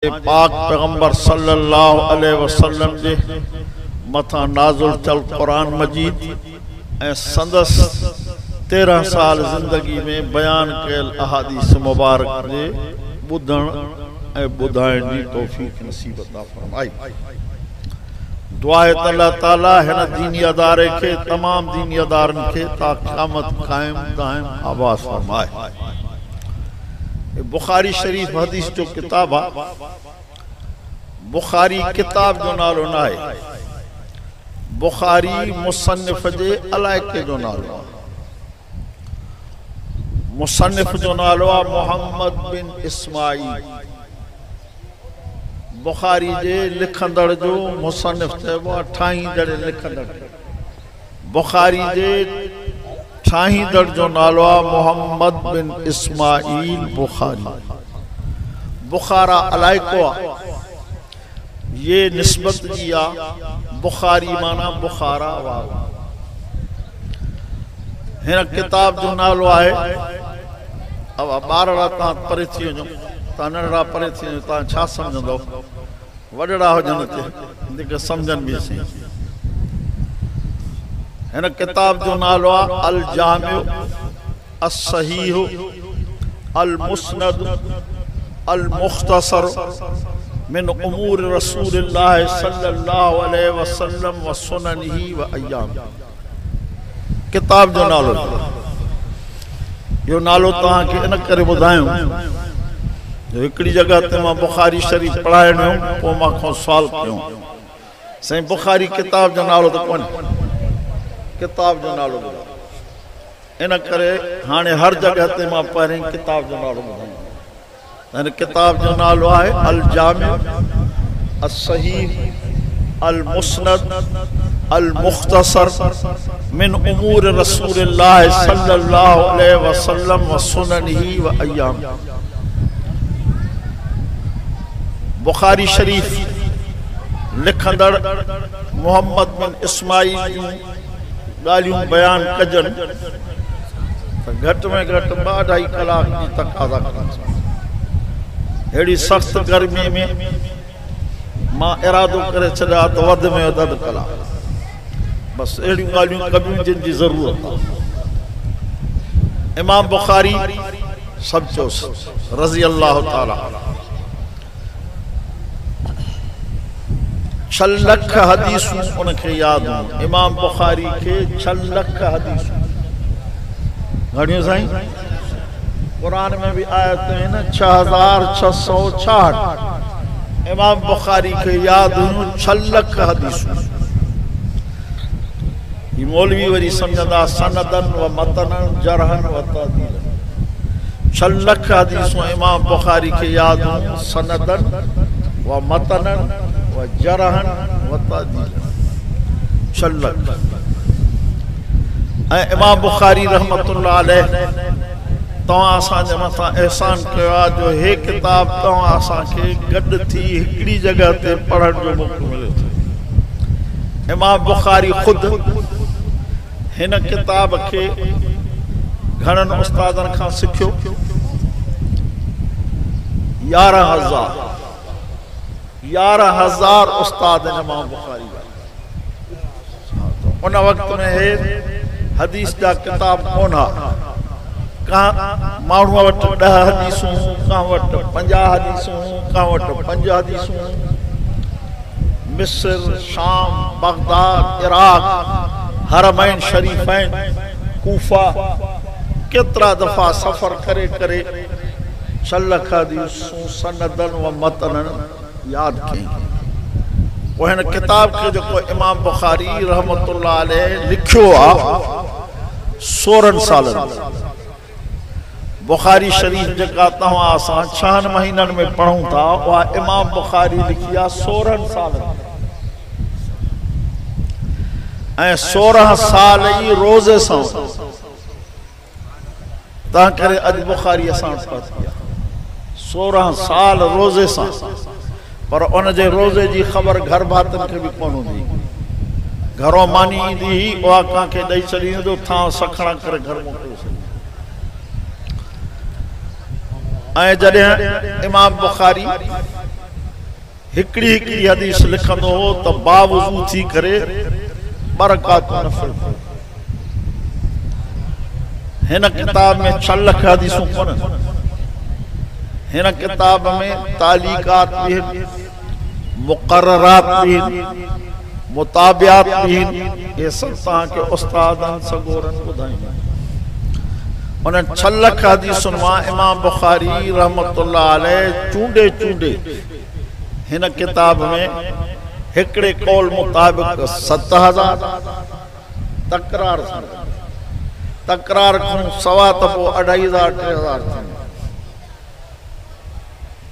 पाक पैगंबर सल्लल्लाहु अलैहि वसल्लम जे मथा नाज़िल चल कुरान मजीद ऐं संदस 13 साल जिंदगी में बयान कयल अहादीस मुबारक जे ॿुधण ऐं ॿुधाइण जी तौफीक नसीब अता फरमाई। दुआ है अल्लाह ताला हिन दीनी अदारे के तमाम दीनी अदारन के ता क़यामत कायम दायम आबाद फरमाए। बुखारी शरीफ हदीस जो किताब है। बुखारी किताब जो नालो ना है, बुखारी मुसन्निफ जे अलाइके जो नालो। मुसन्निफ जो नालो है मोहम्मद बिन इस्माइल। बुखारी जे लिखंदड़ जो मुसन्निफ चइबो आहे ठाहींदड़ लिखंदड़। बुखारी जे ठाहींदड़ जो नालो आहे मोहम्मद बिन इस्माइल बुखारी। बुखारा अलाइको आहे, ये निस्बत जी आहे। बुखारी माना बुखारा वारो। हिन किताब जो नालो आहे, अब ॿारड़ा तव्हां परे थी वञो, तव्हां नंढड़ा परे थी वञो, तव्हां छा सम्झंदो? वॾड़ा हुजनि जेके सम्झनि बि सही। हिन किताब जो नालो आहे अल जामिउ अस सहीह अल मुस्नद अल मुख्तसर मिन उमूर रसूलिल्लाह सल्लल्लाहु अलैहि वसल्लम व सुननिही व अय्याम। किताब जो नालो यो नालो तव्हांखे इन करे ॿुधायूं जो हिकिड़ी जगह ते मां बुखारी शरीफ़ पढ़ाइण वियुमि, पोइ मां खां सुवाल कयो, साईं बुखारी किताब जो नालो त कोन्हे, किताब जो नालो ॿुधायो। इन करे हाणे हर जगह ते मां पहिरीं किताब जो नालो ॿुधायां। हिन किताब जो नालो आहे अल जामिउ अस सहीह अल मुस्नद अल मुख्तसर मिन उमूर रसूलिल्लाह सल्लल्लाहु अलैहि वसल्लम व सुननिही व अय्याम। बुखारी शरीफ लिखंदड़ मोहम्मद बिन इस्माइल ॻाल्हियूं बयान कजनि त घटि में घटि 2-2.5 कलाक जी तक़ाज़ा कनि। अहिड़ी सख़्त गर्मी में मां इरादो करे छॾिया त वधि में वधि अधु कलाक, बसि अहिड़ियूं ॻाल्हियूं कबियूं जिन जी ज़रूरत आहे। इमाम बुखारी सभु चयोसि रज़ी अल्लाह ताला 6 लख हदीसूं उनखे यादि हुयूं। इमाम बुखारी खे 6 लख हदीसूं। घणियूं साईं? कुरान में भी आयतूं आहिनि 6666। इमाम बुखारी खे यादि हुयूं 6 लख हदीसूं। ही मौलवी वरी सम्झंदा सनदन व मतनन जरहन व तादीलन। 6 लख हदीसूं इमाम बुखारी खे यादि हुयूं, सनदन व मतनन व जरहन व तादीलन। 6 लख। ऐं इमाम बुखारी रहमतुल्लाह अलैह तव्हां असांजे मथां एहसान कयो आहे जो हे किताब तव्हां असांखे गॾु थी हिकिड़ी जगह ते पढ़ण जो मौक़ो मिले थो। इमाम बुखारी ख़ुदि हिन किताब खे घणनि उस्तादनि खां सिखियो। 11,000 उस्ताद इमाम बुखारी जा। उन वक़्त में हे हदीस जा किताब कोन हा। का माण्हूअ वटि 10 हदीसूं, का वटि 50 हदीसूं, का वटि 5 हदीसूं। मिस्र, शाम, बगदाद, इराक, हरमैन शरीफैन, कूफा केतिरा दफ़ा सफ़र करे करे 6 लख हदीसूं सनदन व मतनन यादि कई। पोइ हिन किताब खे जेको इमाम बुखारी रहमतुल्लाह अलैह लिखियो आहे 16 सालनि। बुखारी शरीफ जेका तव्हां असां 6 महीननि में पढ़ूं था, उहा इमाम बुखारी लिखी आहे 16 सालनि। ऐं 16 साल ई रोज़े सां तंहिं करे अॼु बुखारी असां वटि पहुती आहे। 16 साल रोज़े सां, पर उन जे रोज़े जी ख़बर घर भातनि खे बि कोन हूंदी। घरों मानी ईंदी हुई, उहा कंहिंखे ॾेई छॾींदो, थां सखणा करे घर मोकिले छॾींदो। ऐं जॾहिं इमाम बुखारी हिकड़ी हिकड़ी हदीस लिखंदो हो त बावजूद थी करे बरकात नफल हिन किताब में 6 लख हदीसूं कोन हिन किताब में तालीकात भी मुकर्ररात भी मुताबियात भी ये सब तहां के उस्तादन सगोरन बुधाईंदा उन 6 लख हदीसुन मां इमाम बुखारी रहमतुल्लाह अलैह चूंडे चूंडे हिन किताब में हिकड़े कौल मुताबिक 7000 तकरार को सवा त पो 2500 3000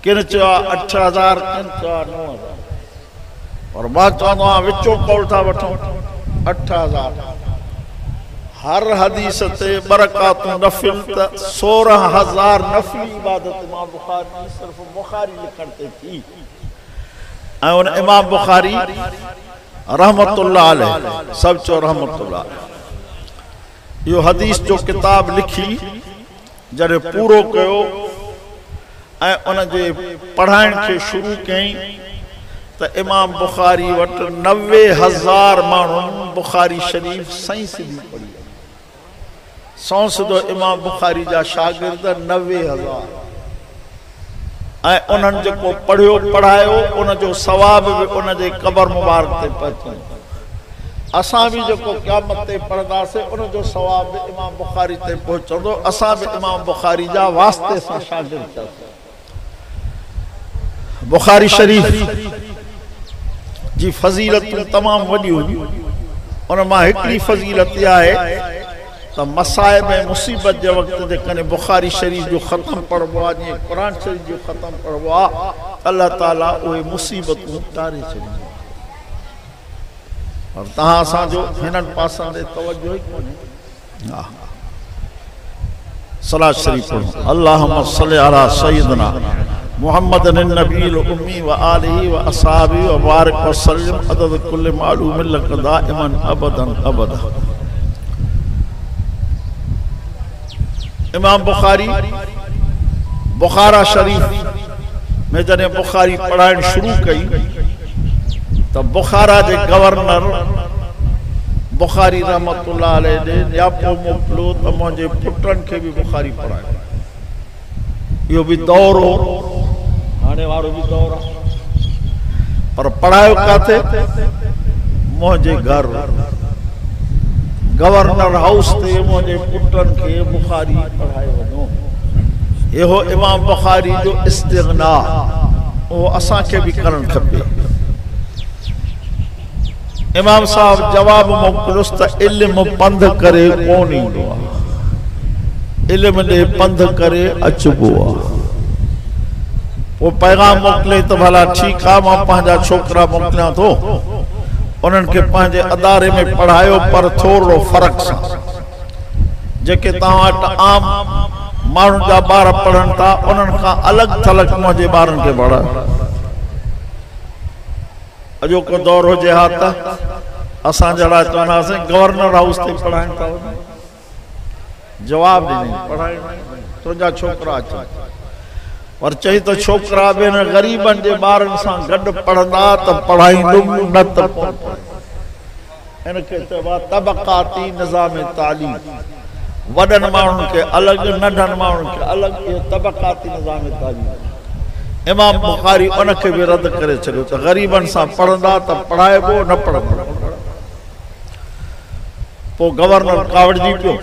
किन चवा 8000 किन चवा 9000 और मां चवंदो आहियां विचो कौल था वठो 8000 हर हदीस ते बरकातूं नफिल त 16000 नफली इबादत इमाम बुखारी सिर्फ बुखारी लिखण ते थी ऐं उन इमाम बुखारी रहमतुल्लाह अलैह सब चो रहमतुल्लाह यो हदीस जो किताब लिखी जड़े पूरो कयो ऐं उन जे पढ़ाइण के शुरू कई त इमाम बुखारी वट 90000 माण्हुनि बुखारी शरीफ सही सिधी पढ़ी सौंसदो इमाम बुखारी जा शागिर्द 90000 ऐं उन्हनि जेको पढ़ियो पढ़ायो उन जो सवाब भी उन जे कबर मुबारक ते पहुचे असां भी जेको क़यामत ते पढ़ंदासीं उन जो सवाब भी इमाम बुखारी ते पहुचंदो असां भी इमाम बुखारी जा वास्ते सां शागिर्द बुखारी शरीफ जी फजीलत तमाम वडी हुई उन मां हिकड़ी फजीलत आहे त मसाइब में मुसीबत जे वक्त जे कने बुखारी शरीफ जो खत्म पढ़बो आ जे कुरान शरीफ जो खत्म पढ़बो आ अल्लाह ताला ओए मुसीबतूं तारे छॾींदो और तहां सा जो हिनन पासन दे तवज्जो ही कोने सलात शरीफ पढ़ो अल्लाहुम्मा सल्ली अला सय्यिदना मुहम्मद नबील उम्मी व आलिही व असहाबी व बारिक व सल्लम अदद कुल मालूम लक दाइमन अबदन अबदा इमाम बुखारी बुखारा शरीफ में जने बुखारी पढ़ाइण शुरू कई तो बुखारा के गवर्नर बुखारी रहमतुल्लाह अलैह ने न्यापो मोकलो तो मुझे पुटन के भी बुखारी पढ़ाए यो भी दौर हो आने वारो भी दौर पर पढ़ायो काथे मुझे घर गवर्नर हाउस ते मुझे पुटन के बुखारी पढ़ाए वनो ये हो इमाम बुखारी जो इस्तिगना वो असा के भी करण खपे इमाम साहब जवाब मोकलुस त इल्म पंध करे कोन ईंदो आ इल्म ने पंध करे अचबो आ वो पैगाम मोकले तो भला ठीक आ मां पंहिंजा छोकरा मोकलियां थो उन्हनि के पंहिंजे अदारे में पढ़ायो पर थोड़ो फर्क सा जेके तव्हां वटि आम माण्हुनि जा ॿार पढ़नि था उन्हनि खां अलॻि थलॻि मुंहिंजे ॿारनि खे पढ़ायो अॼोको दौर हुजे हा त असां जहिड़ा चवंदासीं गवर्नर हाउस ते पढ़ाइनि था जवाब ॾिनई पढ़ाइण तुंहिंजा छोकिरा अचनि पर चई त छोकिरा बि हिन ग़रीबनि जे ॿारनि सां गॾु पढ़ंदा त पढ़ाईंदुमि न त हिनखे चइबो आहे तबक़ाती निज़ाम तालीम वॾनि माण्हुनि खे अलॻि नंढनि माण्हुनि खे अलॻि इहो तबक़ाती निज़ाम तालीम इमाम बुखारी उनखे भी रद्द करे छॾियो त ग़रीबनि सां पढ़ंदा त पढ़ाइबो न पढ़ंदा पोइ गवर्नर कावड़जी पियो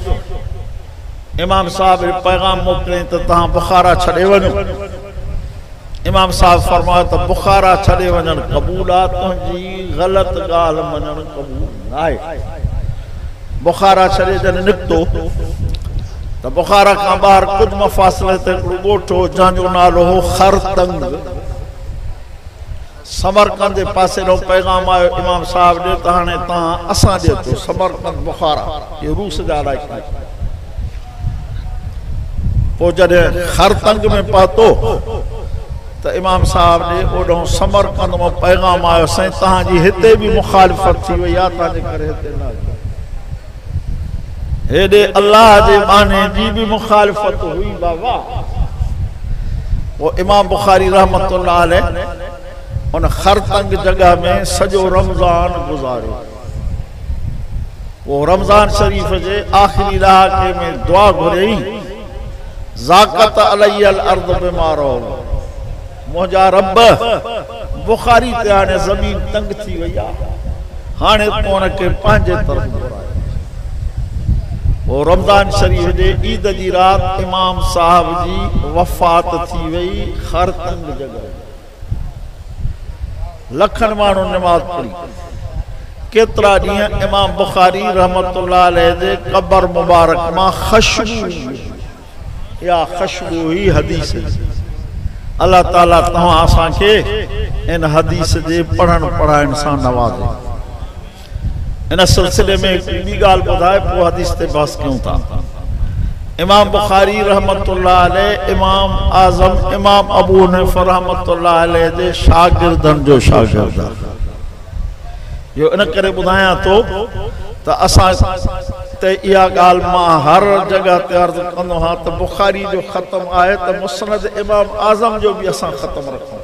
इमाम साहब पैगाम मोकिलियईं त तव्हां बुखारा छॾे वञो इमाम साहब फरमायो त बुखारा छॾे वञणु क़बूल आहे तुंहिंजी ग़लति ॻाल्हि मञणु क़बूल न आहे बुखारा छॾे जॾहिं निकितो त बुखारा खां ॿाहिरि कुझु मफ़ासिले ते हिकिड़ो ॻोठ हो जंहिंजो नालो हो खरतंग समरकंद जे पासे ॾों पैगाम आयो इमाम साहब ॾे त हाणे तव्हां असां ॾे थो समरकंद बुखारा इहे रूस जा इलाइक़ा पोइ जॾहिं खरतंग में पहुतो त इमाम साहब ॾे ओॾों समरकंद मां पैगाम आयो साईं तव्हांजी हिते बि मुखालिफ़त थी वई आहे तव्हांजे करे हिते न हेॾे अल्लाह जे माने जी भी मुखालिफत हुई बाबा वो इमाम बुखारी रहमतुल्लाह अलैह उन खरतंग जगह में सजो रमज़ान गुजारियो। वो रमज़ान शरीफ जे आखिरी इलाके में दुआ घुरई, ज़ाक़त अलैयल अर्द बिमा रहो, मुंहिंजा रब बुखारी ते हाणे ज़मीन तंग थी वई आहे, हाणे तो उनखे पंहिंजे तरफ़ घुरायो। वो रमज़ान शरीफ जे ईद जी रात इमाम साहब जी वफ़ात थी वई खरतंग जगह। लखन माण्हू निमाज़ पढ़ी। केतरा ॾींहं इमाम बुखारी रहमतुल्लाह अलैह जे क़ब्र मुबारक मां ख़ुशबू या ख़ुशबू ही हदीस। अल्लाह ताला तव्हां असांखे इन हदीस जे पढ़ण पढ़ाइण सां नवाज़े। इन सिलसिले में ॿी ॻाल्हि ॿुधाए पोइ हदीस ते बहस कयूं था। इमाम बुखारी रहमतुल्लाह अलैह इमाम आज़म इमाम अबू हनीफ़ा रहमतुल्लाह अलैह जे शागिर्दनि जो शागिर्द आहे। यो इन करे ॿुधायां थो त असां ते इहा ॻाल्हि मां हर जगह ते अर्ज़ कंदो आहियां त बुखारी जो ख़त्म आहे त मुस्नद इमाम आज़म जो बि असां ख़त्म रखूं,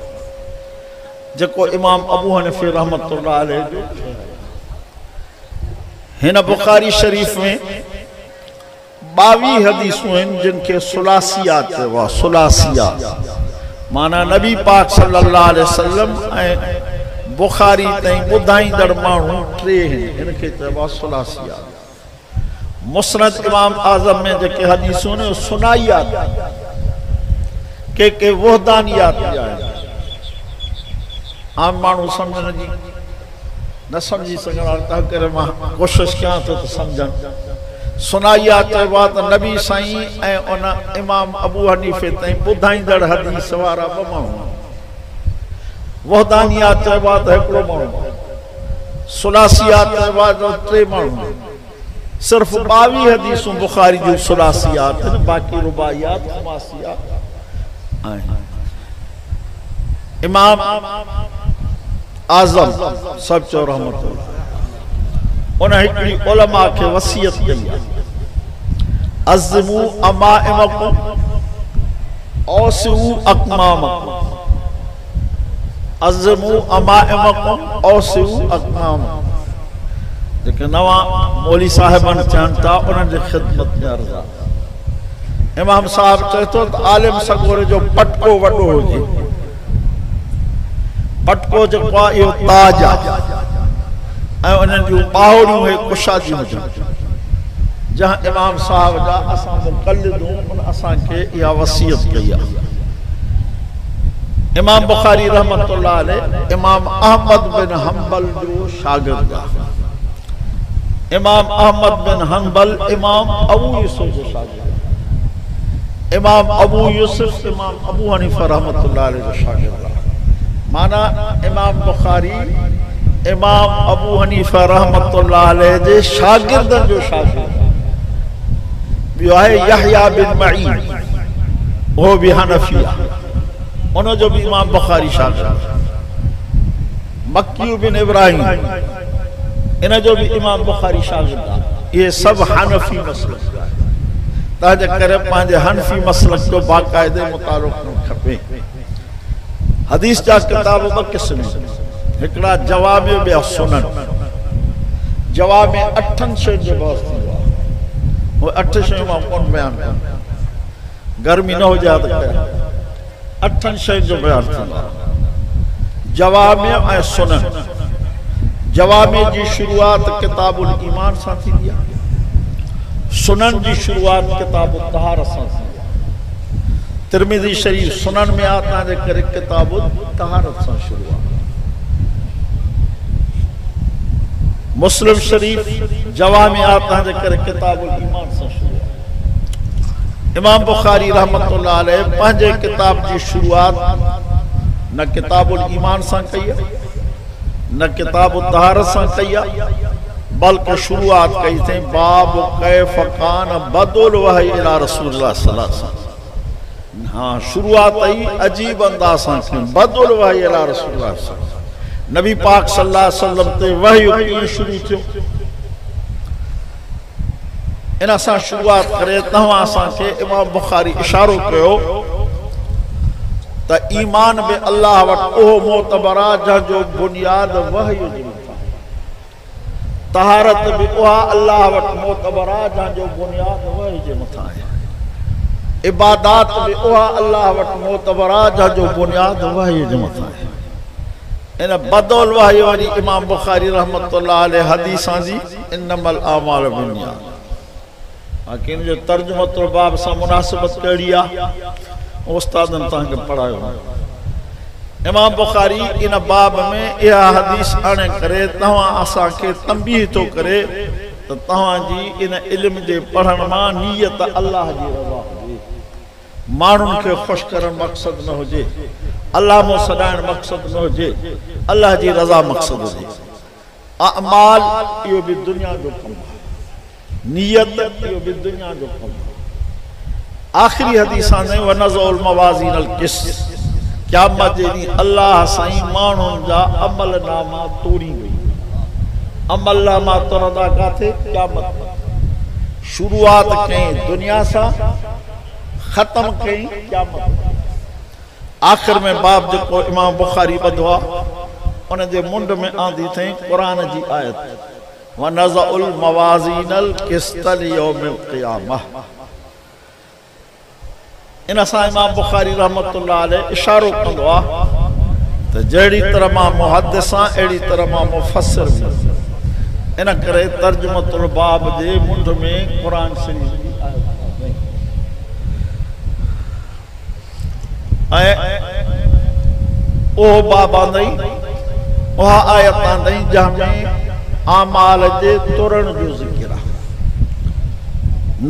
जेको इमाम अबू हनीफ़ा रहमतुल्लाह अलैह जो। हिन बुखारी शरीफ में 22 हदीसूं आहिनि जिनखे सुलासियात चइबो आहे। सुलासियात माना नबी पाक सल्लल्लाहु अलैहि वसल्लम ऐं बुखारी ताईं ॿुधाईंदड़ माण्हू 3 आहिनि, हिनखे चइबो आहे सुलासियात। मुस्नद इमाम आज़म में जेके हदीसूं आहिनि सुनाइयात, के वहदानियात बि आहिनि। आम माण्हू सम्झण जी न समझी सघण वारा, तंहिं करे मां कोशिशि कयां थो त सम्झनि। सुनाइयात चइबो आहे त नबी साईं ऐं उन इमाम अबू हनीफ़े ताईं ॿुधाईंदड़ हदीस वारा 2 माण्हू। वहदानियात चइबो आहे त हिकिड़ो माण्हू। सुलासियात चइबो आहे त 3 माण्हू। सिर्फ़ 22 हदीसूं बुखारी जूं सुलासियात आहिनि, बाक़ी रुबाइयात खमासियात आहिनि। इमाम आज़म सब चो रहमतुल्लाह उन हिकड़ी उलमा के वसीयत कई आहे, अज़्मू अमाइमकुम औसिउ अक़मामकुम। अज़्मू अमाइमकुम औसिउ अक़मामकुम। जेके नवां मौली साहिबन थियनि था उन्हनि जी ख़िदमत में अर्ज़ आहे। इमाम साहब चए थो त आलिम सगोरे जो पटको वॾो हुजे। पटको जेको आहे इहो ताज आहे ऐं उन्हनि जूं ॿाहुड़ियूं हे कुशादी हुजनि। जहां इमाम साहब जा असां मुक़ल्लिदूं उन असांखे इहा वसीयत कई आहे। इमाम बुखारी रहमतुल्लाह अलैह इमाम अहमद बिन हंबल जो शागिर्द आहे। इमाम अहमद बिन हंबल इमाम अबू यूसुफ जो शागिर्द। इमाम अबू यूसुफ इमाम अबू हनीफा रहमतुल्लाह अलैह जो शागिर्द आहे। माना इमाम बुखारी इमाम अबू हनीफा रहमतुल्लाह अलैह जे शागिर्दनि जो शागिर्द। ॿियो आहे यहया बिन मईन, उहो बि हनफी आहे, उन जो भी इमाम बुखारी शागिर्द। मक्की बिन इब्राहिम, इन जो भी इमाम बुखारी शागिर्द आहे। ये सब हनफी मसलक आहे। तंहिंजे करे पंहिंजे हनफी मसलक जो बाक़ाइदे मुतालो करणु खपे। हदीस जा किताब 2 क़िस्म आहिनि, हिकिड़ा जवाब में, ॿिया सुनन। जवाब में 8 शयुनि जो बहस थींदो आहे। उहे 8 शयूं मां कोन बयानु कयां, गर्मी न हुजे त कयां। 8 शयुनि जो बयानु थींदो आहे, जवाब में ऐं सुनन। जवाब में जी शुरूआत किताबुल ईमान सां थींदी आहे। सुनन जी शुरूआत किताबुल तहारत सां थींदी आहे। तिरमिज़ी शरीफ सुनन में आहे, तंहिंजे करे किताबुल तहारत सां शुरू आहे। मुस्लिम शरीफ जवाब में आहे, तंहिंजे करे किताबुल ईमान सां शुरू आहे। इमाम बुखारी रहमतुल्लाह अलैह पंहिंजे किताब जी शुरूआत न किताबुल ईमान सां कई आहे, न किताबुल तहारत सां कई आहे, बल्कि शुरूआत कई थी बाब कैफ कान बदुल वही इला रसूलुल्लाह सल्लल्लाहु अलैहि वसल्लम। हाँ, शुरुआत आई अजीब अंदाज सां थी, बदुल वही इला रसूलुल्लाह सल्लल्लाहु अलैहि वसल्लम। नबी पाक सल्लल्लाहु अलैहि वसल्लम ते वही शुरू थियो। इन सां शुरुआत करे तव्हां असांखे इमाम बुखारी इशारो कयो त ईमान बि अल्लाह वटि उहो मोतबर आहे जंहिंजो बुनियाद वहय जे मथां आहे। तहारत बि उहा अल्लाह वटि मोतबर आहे जंहिंजो बुनियाद वहय जे मथां आहे। इबादात बि उहा अल्लाह वटि मोतबर आहे जंहिंजो बुनियाद वहय जे मथां आहे। इन बदौल वहय वारी इमाम बुखारी रहमतुल्लाह अलैह हदीसां जी इन्नमल आमाल बिन्नियात। इन जो तर्जुमतुल बाब सां मुनासिबत कहिड़ी आहे उस्तादनि तव्हांखे पढ़ायो। इमाम बुखारी इन बाब में इहा हदीस आणे करे तव्हां असांखे तंबीह थो करे त तव्हांजी इन इल्म जे पढ़ण मां नियत अल्लाह जी रज़ा हुजे, माण्हुनि खे ख़ुशि करणु मक़सदु न हुजे, अल्लाह मो सॾाइणु मक़सदु न हुजे, अल्लाह जी रज़ा मक़सदु हुजे। अमाल इहो बि दुनिया जो कमु आहे, नियत इहो बि दुनिया जो कमु आहे। आख़िरी हदीसां में वनज़उल मवाज़ीनल क़िस्त, क़यामत जे ॾींहुं अल्लाह साईं माण्हुनि जा अमल नामा तोड़ी वई। अमल नामा तुरंदा काथे? क़यामत। शुरूआत कई दुनिया सां, ख़त्म कई क़यामत। आख़िर में बाब जेको इमाम बुखारी ॿधो आहे उन जे मुंड में आंदी अथई क़ुरान जी आयत वनज़उल मवाज़ीनल क़िस्त लियौमिल क़ियामह। इन सां इमाम बुखारी रहमतुल्लाह अलैह इशारो कंदो आहे त जहिड़ी तरह मां मुहद्दिस आहियां अहिड़ी तरह मां मुफ़स्सिर बि। इन करे तर्जुमतुल बाब जे मुंड में क़ुरान शरीफ़ जी आयत ऐं उहो बाब आंदई, उहा आयत आंदई जंहिंमें आमाल जे तुरण जो ज़िक्र आहे।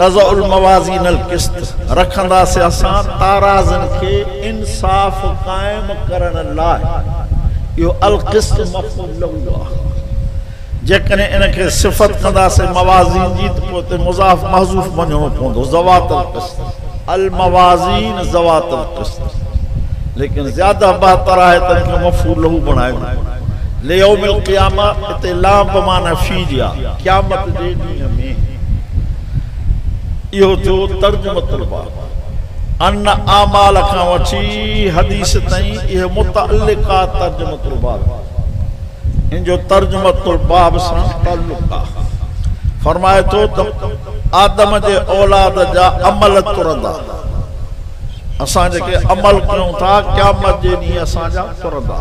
नज़उल मवाज़ीनल क़िस्त रखंदासीं असां ताराज़नि खे इंसाफ़ क़ाइम करण लाइ। इहो अल क़िस्त मफ़ूल लहू आहे। जेकॾहिं इनखे सिफ़त कंदासीं मवाज़ीन जी त पोइ ते मुज़ाफ़ महज़ूफ़ वञिणो पवंदो। ज़वातल क़िस्त अल मवाज़ीन ज़वातल क़िस्त, लेकिन ज़्यादा बहितर आहे त इनखे मफ़ूल लहू बणाइबो। लियौमिल क़ियामा हिते लाम बमाना फी जी आहे, क़यामत जे ॾींहं में। इहो थियो तर्जुमतुल बाब। अन आमाल खां वठी हदीस ताईं इहे मुतअल्लिक़ा तर्जुमतुल बाब। इन जो तर्जुमतुल बाब सां ताल्लुक़ आहे। फरमाए थो त आदम जे औलाद जा अमल तुरंदा। असां जेके अमल कयूं था क़यामत जे ॾींहुं असांजा तुरंदा।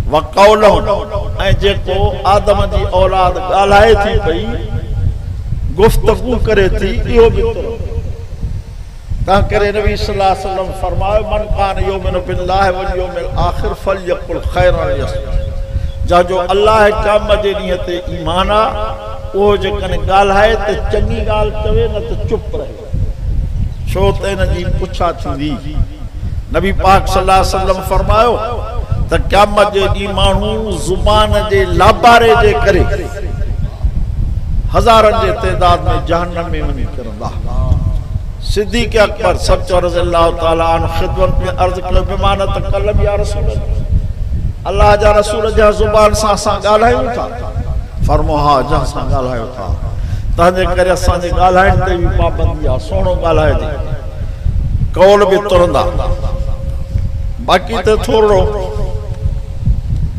वक़ौलहुम ऐं जेको आदम जी औलाद ॻाल्हाए थी पई, गुफ़्तगू करे थी, इहो बि तुरंदो। तंहिं करे नबी सल्लल्लाहु अलैहि वसल्लम फरमायो मन कान युमिनु बिल्लाहि वल यौमिल आखिर फलयकुल खैरन यसमुत। जंहिंजो अल्लाह क़यामत जे ॾींहं ते ईमान आहे उहो जेकॾहिं ॻाल्हाए त चङी ॻाल्हि चवे, न त चुप रहे, छो त इन जी पुछा थींदी। नबी पाक सल्लल्लाहु अलैहि वसल्लम फरमायो त क़यामत जे ॾींहुं माण्हू ज़ुबान जे लाबारे जे करे हज़ारनि जे तइदाद में जहन्नम में वञी किरंदा। सिद्दीक़ अकबर सचो रज़ियल्लाहु ताला अन्हु ख़िदमत में अर्ज़ कयो बिमान तकल्लम या रसूल अल्लाह जा रसूल जा ज़ुबान सां असां ॻाल्हायूं था? फरमो हा जंहिं सां ॻाल्हायो था। तंहिंजे करे असांजे ॻाल्हाइण ते बि पाबंदी आहे, सुहिणो ॻाल्हाइजे, कौल बि तुरंदा। बाक़ी त थोरो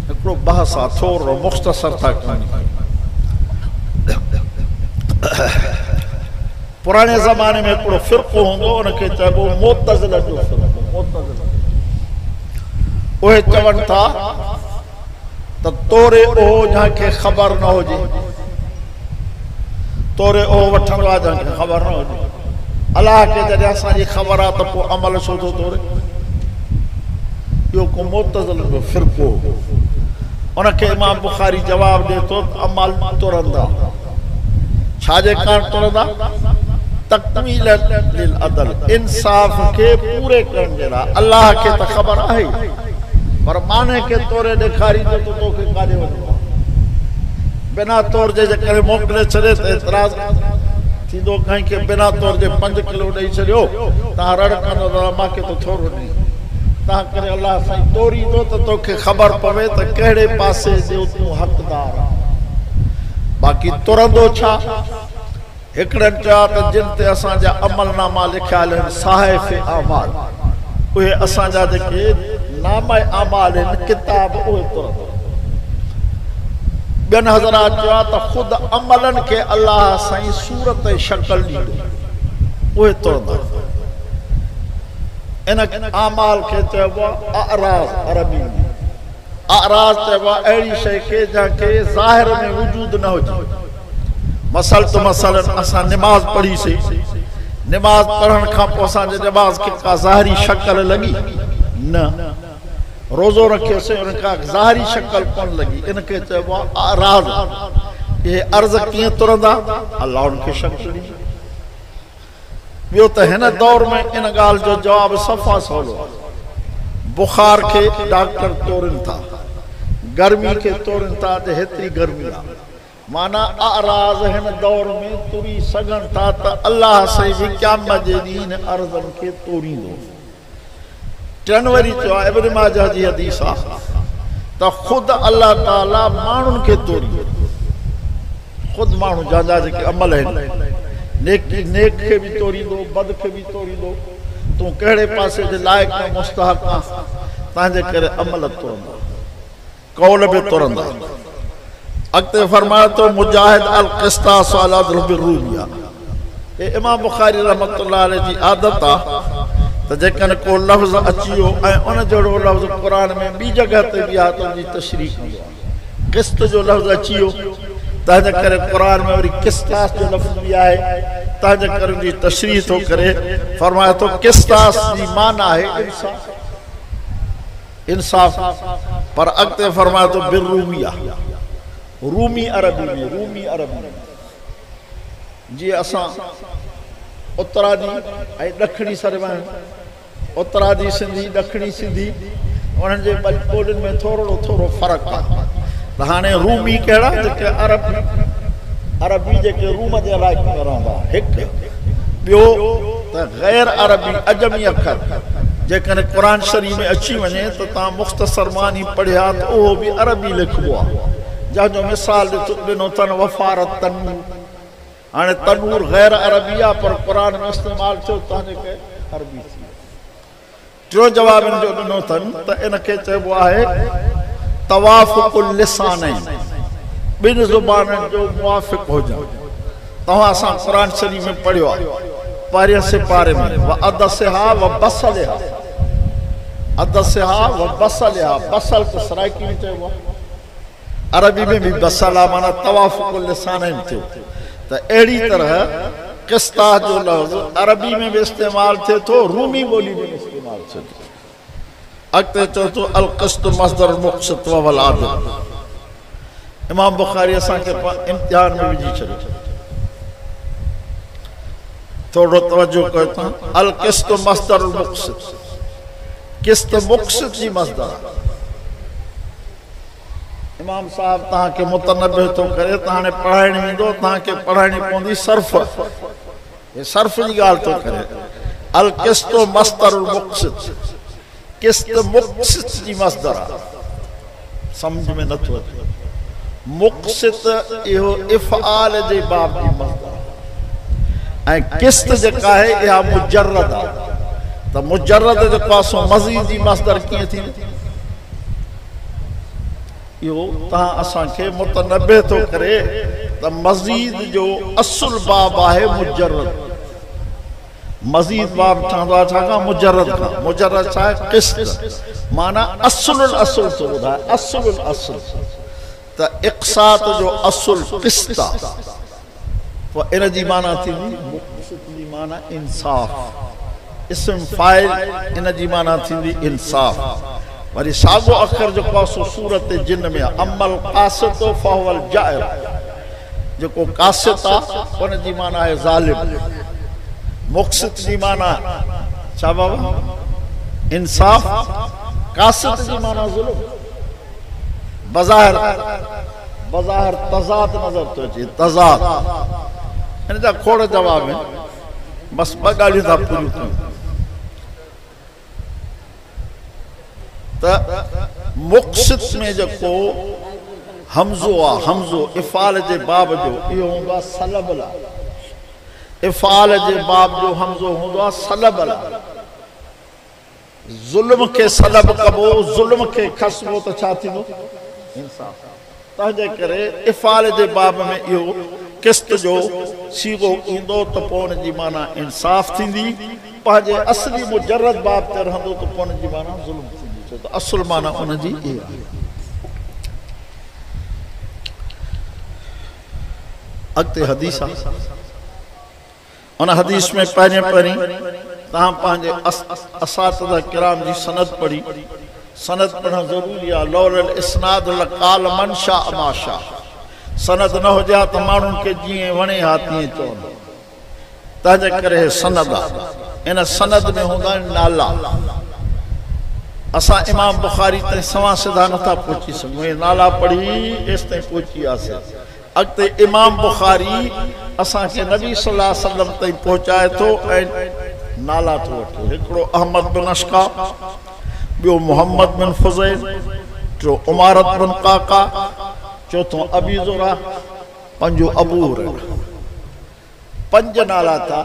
हिकिड़ो बहस आहे, थोरो मुख़्तसर था कयूं। पुराणे ज़माने में हिकिड़ो फ़िरक़ो हूंदो, उनखे चइबो मुअतज़िला जो फ़िरक़ो। मुअतज़िला उहे चवनि था त तोरे ओहो जंहिंखे ख़बर न हुजे, तोरे ओहो वठंदो आहे जंहिंखे ख़बर न हुजे। अलाह खे जॾहिं असांजी ख़बर आहे त पोइ अमल छो थो तोरे? इहो को मुअतज़िला जो फ़िरक़ो। उनखे इमाम बुखारी जवाब ॾिए थो त अमल तुरंदा। छाजे कारण तुरंदा? तकमील लिल अदल, इंसाफ़ खे पूरे करण जे लाइ। अल्लाह खे त ख़बर आहे, पर माने खे तोरे ॾेखारींदो त तोखे काॾे वञिणो आहे। बिना तौर जे जेकॾहिं मोकिले छॾे त एतिराज़ थींदो कंहिंखे बिना तौर जे 5 किलो ॾेई छॾियो, तव्हां रड़ कंदो त मूंखे त थोरो ॾे। तंहिं करे अल्लाह साईं तोरींदो त तोखे ख़बर पवे त कहिड़े पासे जो तूं हक़दार आहे। बाक़ी तुरंदो छा? हिकिड़नि चयो त जिन ते असांजा अमलनामा लिखियल आहिनि, साहिफ़ आमाल, उहे असांजा जेके नाम अमाल आहिनि किताब उहे तुरंदा ॿियनि हज़रात चयो आहे त ख़ुदि अमलनि खे अलाह साईं सूरत ऐं शक्ल ॾींदो उहे तुरंदा इन अमाल खे चइबो आहे अराज़ अरबी में अराज़ चइबो आहे अहिड़ी शइ खे जंहिंखे ज़ाहिर में वजूद न हुजे मसल तो मसलन असां निमाज़ पढ़ीसीं निमाज़ पढ़ण खां पोइ असांजे निमाज़ खे का ज़ाहिरी शक्ल लॻी न रोज़ो रखियोसीं उन खां ज़ाहिरी शक्ल कोन लॻी इनखे चइबो आहे अराज़ इहे अर्ज़ कीअं तुरंदा अलाह उनखे शक्ल ॾींदो ॿियो त हिन दौर में इन ॻाल्हि जो जवाबु सफ़ा सवलो आहे बुखार खे डॉक्टर तोड़नि था गर्मी खे तोड़नि था त हेतिरी गर्मी आहे माना अराज़ हिन दौर में तुरी सघनि था त अलाह साईं बि क़यामत जे ॾींहुं हिन अर्ज़नि खे तोड़ींदो टियों वरी चयो आहे इब्न माजा जी हदीस आहे त ख़ुदि अलाह ताला माण्हुनि खे तोड़ींदो ख़ुदि माण्हू जंहिंजा जेके अमल आहिनि नेकी नेक खे बि तोड़ींदो बद खे बि तोड़ींदो तूं कहिड़े पासे जे लाइक़ में मुस्तहक़ आहे तंहिंजे करे अमल तुरंदा कौल बि तुरंदा अॻिते फरमाए थो मुजाहिद अल क़िस्तास अला ज़ुल्फ़ि रूमिया हे इमाम बुखारी रहमतुल्लाह अलैहि जी आदत आहे त जेकॾहिं को लफ़्ज़ अची वियो ऐं उन जहिड़ो लफ़्ज़ क़ुर में ॿी जॻह ते बि आहे त उनजी तशरीह कंदो आहे क़िस्त जो लफ़्ज़ अची वियो तंहिंजे करे क़ुर में वरी क़िस्तास जो लफ़्ज़ बि आहे तंहिंजे करे उनजी तशरीह थो करे फरमाए थो क़िस्तास जी माना आहे इंसाफ़ पर अॻिते फरमाए थो बिर्रूमिया रूमी अरबी में जीअं असां उत्तरादी ऐं ॾखिणी सरवण उत्तरादी सिंधी ॾखिणी सिंधी उन्हनि जे ॿोलियुनि में थोरो फ़र्क़ु आहे त हाणे रूमी कहिड़ा जेके अरबी जेके रूम जे इलाइक़े में रहंदा हिकु ॿियो त ग़ैर अरबी अजमी अखर जेकॾहिं क़ुर शरीफ़ में अची वञे त तव्हां मुख़्तसर मानी पढ़िया त उहो बि अरबी लिखिबो आहे जंहिंजो मिसाल ॾिनो अथनि वफ़ारत तनूर हाणे तनूर ग़ैर अरबी आहे पर क़ुर में इस्तेमालु थियो तव्हांजे करे अरबी थी टियों जवाब इन जो ॾिनो अथनि त इनखे चइबो आहे तवाफ़ुकुल लिसानैन ॿिनि ज़ुबाननि जो मुवाफ़िक़ हुजणु तव्हां असां क़ुर शरीफ़ में पढ़ियो आहे पहिरें सिपारे में व अदसिहा व बसलिहा अदसिहा व बसलिहा बसल त सराइकी में चइबो आहे अरबी में भी बसल आहे माना तवाफ़ुकुल लिसानैन थियो त अहिड़ी तरह क़िस्तास जो लफ़्ज़ अरबी में भी इस्तेमालु थिए थो रूमी ॿोली में इस्तेमालु थिए थो अॻिते चओ थो अल क़िस्त मस्दर मुक़सित वल आदिल इमाम बुखारी असांखे इम्तिहान में विझी छॾियो थोरो तवजो कयो तव्हां अल क़िस्त मस्दर मुक़सित क़िस्त मुक़सित जी मस्दर इमाम साहब तव्हांखे मुतनब्बिह थो करे त हाणे पढ़ाइण वेंदो तव्हांखे पढ़ाइणी पवंदी सर्फ़ हे सर्फ़ जी ॻाल्हि थो करे अल क़िस्त मस्दर मुक़सित क़िस्त मुक़सित जी मस्दर आहे सम्झ में नथो अचे मुक़सित इहो इफ़आल जे बाब जी मस्दर आहे ऐं क़िस्त जेका आहे इहा मुजर्रद आहे त मुजर्रद जेको आहे सो मज़ीद जी मस्दर कीअं थींदी इहो तव्हां असांखे मुतनब्बिह थो करे त मज़ीद जो असुल बाब आहे मुजर्रद मज़ीद बाब ठहंदो आहे छाकाणि मुजर्रद छा आहे क़िस्त माना असुल असुल थो ॿुधाए असुल असुल त इक़सात जो असुल क़िस्त आहे पोइ इन जी माना थींदी मुक़सित जी माना इंसाफ़ इस्म फ़ाइल इन जी माना थींदी इंसाफ़ वरी साॻियो अखर जेको आहे सो सूरत जिन में आहे अमल क़ासित फ़हुवल जाइर जेको क़ासित आहे उन जी माना आहे ज़ालिम मुक़सित जी माना छा बाबा इंसाफ़ क़ासित जी माना ज़ुल्म बज़ाहिर तज़ाद नज़र थो अचे तज़ाद हिन जा खोड़ जवाब आहिनि बसि ॿ ॻाल्हियूं था पूरियूं कयूं त मुक़सित में जेको हमज़ो आहे हमज़ो इफ़ाल जे बाब जो इहो हूंदो आहे सलबला इफ़ाल जे बाब जो हमज़ो हूंदो आहे सलबला ज़ुल्म के सलब कबो ज़ुल्म के खसबो तो छा थींदो इंसाफ तंहिंजे करे इफ़ाल जे बाब में इहो किस्त जो सीगो ईंदो त पोइ उन जी माना इंसाफ़ थींदी पंहिंजे असली मुजरद बाब ते रहंदो त पोइ उन जी माना ज़ुल्म थींदी छो त असुल माना उन जी इहा आहे अॻिते हदीस आहे उन हदीस में पहिरीं तव्हां पंहिंजे असातिज़ा किराम जी सनद पढ़ी सनद पढ़णु ज़रूरी आहे लौलल इस्नाद लक़ाल मन शाअ मा शाअ सनद न हुजे हा त माण्हुनि खे जीअं वणे हा तीअं चवंदा तंहिंजे करे सनद आहे इन सनद में हूंदा आहिनि नाला असां इमाम बुखारी ताईं सवां सिधा नथा पहुची सघूं इहे नाला पढ़ी एसि ताईं पहुची वियासीं अॻिते इमाम बुखारी असांखे नबी सल्लल्लाहु अलैहि वसल्लम ताईं पहुचाए थो ऐं नाला थो वठे हिकिड़ो अहमद बिन अशका ॿियो मोहम्मद बिन फुज़ैल टियों उमारत बिन काका चौथों अबी ज़ुरा पंजो अबू हुरैरा पंज नाला था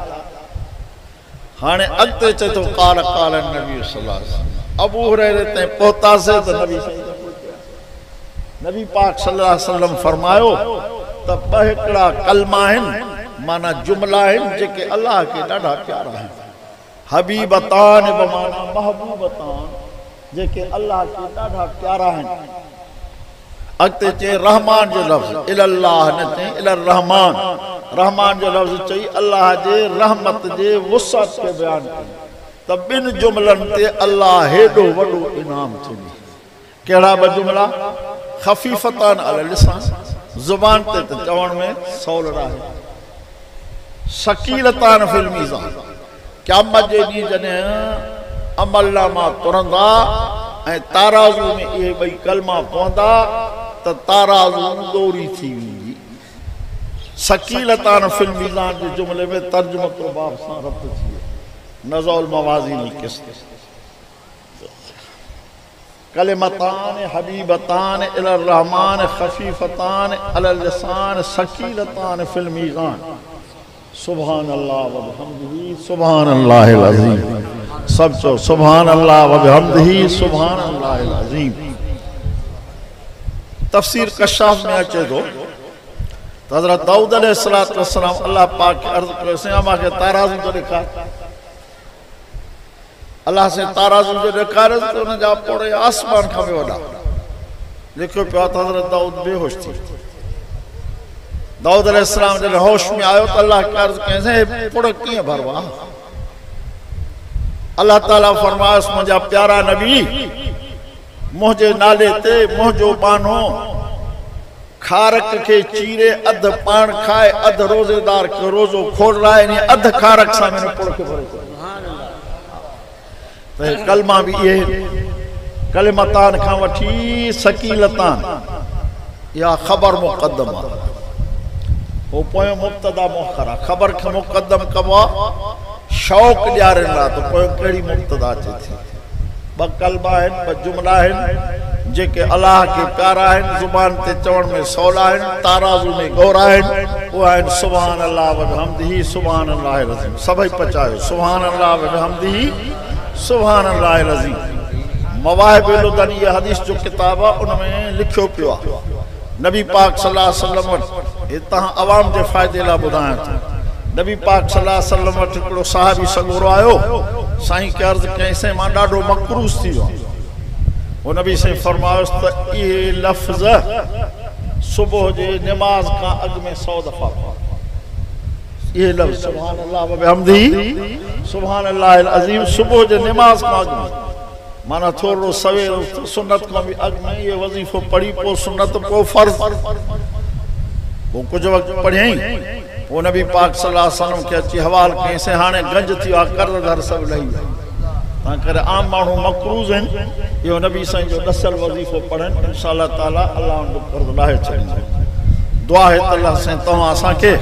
हाणे अॻिते चए थो क़ाल नबी सल्लल्लाहु अलैहि वसल्लम अबू हुरैरे ताईं पहुतासीं त नबी पाक सल्लल्लाहु अलैहि वसल्लम फरमायो त ॿ हिकिड़ा कलमा आहिनि माना जुमला आहिनि जेके अल्लाह खे ॾाढा प्यारा आहिनि हबीबतान बमाना महबूबतान जेके अल्लाह खे ॾाढा प्यारा आहिनि अॻिते चई रहमान जो लफ़्ज़ इलल्लाह न चई इलर रहमान रहमान जो लफ़्ज़ चई अल्लाह जे रहमत जे वुसअत खे बयानु कई त ॿिनि जुमलनि ते अल्लाह हेॾो वॾो इनाम थींदी कहिड़ा ॿ जुमला ख़फ़ीफ़तान अलल लिसान ज़ुबान ते त चवण में सवलो आहे शकीलतान फिल मीज़ान क़यामत जे ॾींहुं जॾहिं अमलनामा तुरंदा ऐं ताराज़ू में इहे ॿई कलमा पवंदा त ताराज़ू ॻोरी थी वेंदी शकीलतान फिल मीज़ान जे जुमिले में तर्जुमो बाब सां रब्त थी वियो नज़ौल मवाज़ीन क़िस्त कलिमतान हबीबतान इलर रहमान खफीफतान अलल लिसान शकीलतान फिल मीज़ान सुभान अल्लाह व बिहम्दिही सुभान अल्लाहिल अज़ीम सब चो सुभान अल्लाह व बिहम्दिही सुभान अल्लाहिल अज़ीम तफसीर कशाफ में अचे थो त हज़रत दाऊद अलैहिस्सलातु वस्सलाम अल्लाह पाक खे अर्ज़ कयो से मूंखे ताराज़ू तो ॾेखार अल्लाह से ताराज़ू जो ॾेखारियो त हुन जा पोड़े आसमान खां बि वॾा लिखियो पियो आहे त हज़रत दाऊद बेहोश थी दाऊद अलैहिस्सलाम जॾहिं होश में आयो त अल्लाह खे अर्ज़ कयईंसि पोड़ कीअं भरवा अल्लाह ताला फरमायोसि मुंहिंजा प्यारा नबी मुंहिंजे नाले ते मुंहिंजो बानो खारक के चीरे अध पान खाए अध रोजेदार के रोजो खोल रहा है अध खारक सां मैंने पोड़ के भरे तो कलमा भी ये कलिमतान खां वठी शकीलतान या खबर मुक़द्दम वो पोयो मुब्तदा मुअख्खर खबर के मुक़द्दम कबो शौक ॾियारनि लाइ तो पोयो कहिड़ी मुब्तदा अचे थी ब कलमा आहिनि ब जुमला आहिनि जेके अल्लाह के प्यारा आहिनि ज़ुबान ते चवण में सवला आहिनि ताराज़ू में गौरा आहिनि उहे आहिनि सुभान अल्लाह व बिहम्दिही सुभान अल्लाहिल अज़ीम सभई पचायो सुभान अल्लाह व बिहम्दिही सुभान अल्लाहिल अज़ीम मवाहिबुल लदनी ये हदीस जो किताब आहे उन में लिखियो पियो आहे नबी पाक सल्लल्लाहु अलैहि वसल्लम हितां अवाम जे फ़ाइदे लाइ ॿुधायां थो नबी पाक सल्लल्लाहु अलैहि वसल्लम वटि हिकिड़ो सहाबी सॻोरो आयो साईं खे अर्ज़ु कयईंसि मां ॾाढो मक़रूज़ थी वियो वो नबी साईं फरमायोसि त इहे लफ़्ज़ सुबुह जे निमाज़ खां अॻु में 100 दफ़ा ये लफ्ज़ सुभान अल्लाह व बिहम्दिही सुभान अल्लाहिल अज़ीम सुबुह जे निमाज़ खां अॻु में माना थोरो सवेर सुन्नत खां बि अॻु में ये वज़ीफ़ो पढ़ी पोइ सुन्नत पोइ फ़र्ज़ पोइ कुझु वक़्तु पढ़ियईं पोइ नबी पाक सल्लल्लाहु अलैहि वसल्लम खे अची हवाल कयईंसि हाणे गंज थी वियो आहे कर्ज़दार सभु लही विया तंहिं करे आम माण्हू मक़रूज़ आहिनि इहो नबी साईं जो ॾसियल वज़ीफ़ो पढ़नि इंशाअल्लाह ताला अल्लाह उन जो कर्ज़ लाहे छॾींदो दुआ आहे त अल्लाह साईं तव्हां असांखे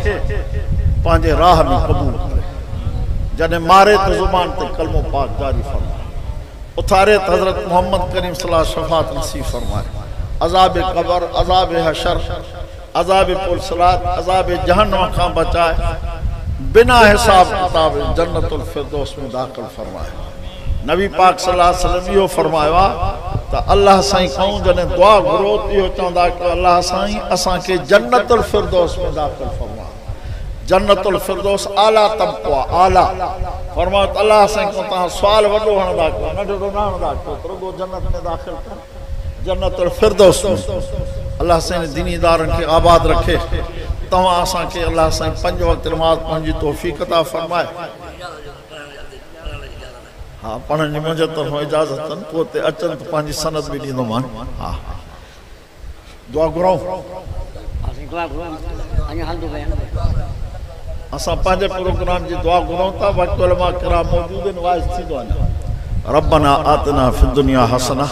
पंहिंजे राह में क़बूल करे जॾहिं मारे त ज़ुबान ते कलमो पाक जारी फरमाए उथारे त हज़रत मोहम्मद करीम सल्लल्लाहु अलैहि वसल्लम शफ़ाअत नसीब फरमाए अज़ाब क़ब्र अज़ाब हशर अज़ाब पुलसरात अज़ाब जहन्नम खां बचाए बिना हिसाब किताब जन्नतुल फिरदौस में दाखिल फरमाए नबी पाक सल्लल्लाहु अलैहि वसल्लम इहो फरमायो त अल्लाह साईं कहूं जॾहिं दुआ घुरो त इहो चवंदा कि अल्लाह साईं असांखे जन्नतुल फिरदौस में दाख़िल फरमा। जन्नतुल फिरदौस आला तबको आला फरमायो त अल्लाह साईं को तव्हां सुवाल वॾो हणंदा कयो, नंढड़ो न हणंदा कयो, रुगो जन्नत में दाख़िल कर, जन्नतुल फिरदौस में। अल्लाह साईं दीनीदारनि खे आबाद रखे। तव्हां असांखे अल्लाह साईं 5 वक़्त नमाज़ पढ़ण जी तौफ़ीक़ अता फरमाए। हाँ पढ़ण जी मुंहिंजे तरफ़ां इजाज़त अथनि, पोइ हुते अचनि त पंहिंजी सनद बि ॾींदोमान। हा दुआ घुरूं। असां पंहिंजे प्रोग्राम जी दुआ घुरूं था। वक़्त उलमा किराम मौजूद आहिनि, वाइज़ थींदो आहे। रब्बना आतिना फिद दुनिया हसना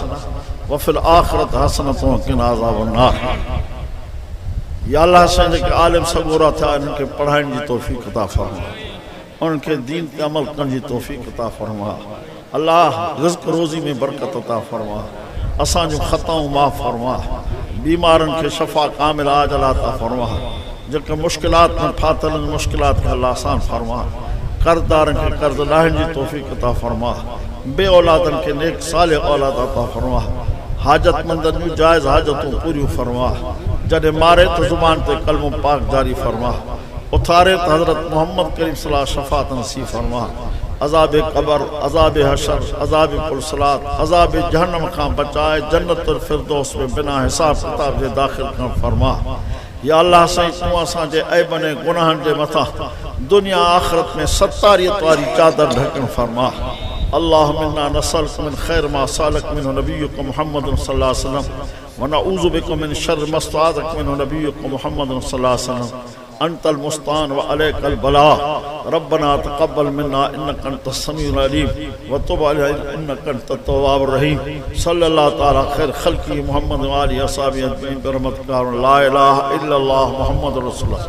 व फिल आखिरत हसनत व क़िना अज़ाबन्नार। या अल्लाह साईं जेके आलिम सगोरा थिया इन्हनि खे पढ़ाइण जी तौफ़ीक़ अता फरमा, उन्हनि खे दीन ते अमल करण जी तौफ़ीक़ अता फरमा। अल्लाह रिज़्क़ रोज़ी में बरकत अता फरमा, असांजूं ख़ताऊं माफ़ फरमा, बीमारनि खे शफ़ा कामिल आजल अता फरमा, जेके मुश्किलात में फाथल आहिनि मुश्किलात खे अल्लाह आसान फरमा, कर्ज़दारनि खे कर्ज़ लाहिण जी तौफ़ीक़ अता फरमा, बे औलादनि खे नेक साले औलाद अता फरमा, हाजतमंदनि जूं जाइज़ हाजतूं पूरियूं फरमा, जॾहिं मारे त ज़ुबान ते कलमो पाक जारी फरमा, उथारे त हज़रत मोहम्मद करीम सल्लल्लाहु अलैहि वसल्लम शफ़ाअत नसीब फरमा, अज़ाब क़ब्र, अज़ाब हशर, अज़ाब पुलसलात, अज़ाब जहन्नम खां बचाए जन्नतुल फिरदौस में बिना हिसाब किताब जे दाख़िल करण फरमा। या अल्लाह साईं तूं असांजे ऐबनि ऐं गुनाहनि जे मथां दुनिया आख़िरत में सत्तारियत वारी चादर ढकण फरमा। अल्लाहुम्मा इन्ना नसअलुक मिन खैर मा सालक मिन्हु नबियुक मुहम्मद सल्लल्लाहु अलैहि वसल्लम व नऊज़ु बिका मिन शर्रि मा इस्तआज़क मिन्हु नबियुक मुहम्मद सल्लल्लाहु अलैहि वसल्लम अंतल मुस्तान व अलैकल बला। रब्बना तक़ब्बल मिन्ना इन्नका अंतस समीउल अलीम व तुब अलैना इन्नका अंतत तव्वाबुर रहीम। सल्लल्लाहु तआला खैर खल्क़ी मुहम्मद व आलिहि व असहाबिहि अजमईन बिरहमतिका ला इलाहा इल्लल्लाह मुहम्मदुर रसूलुल्लाह।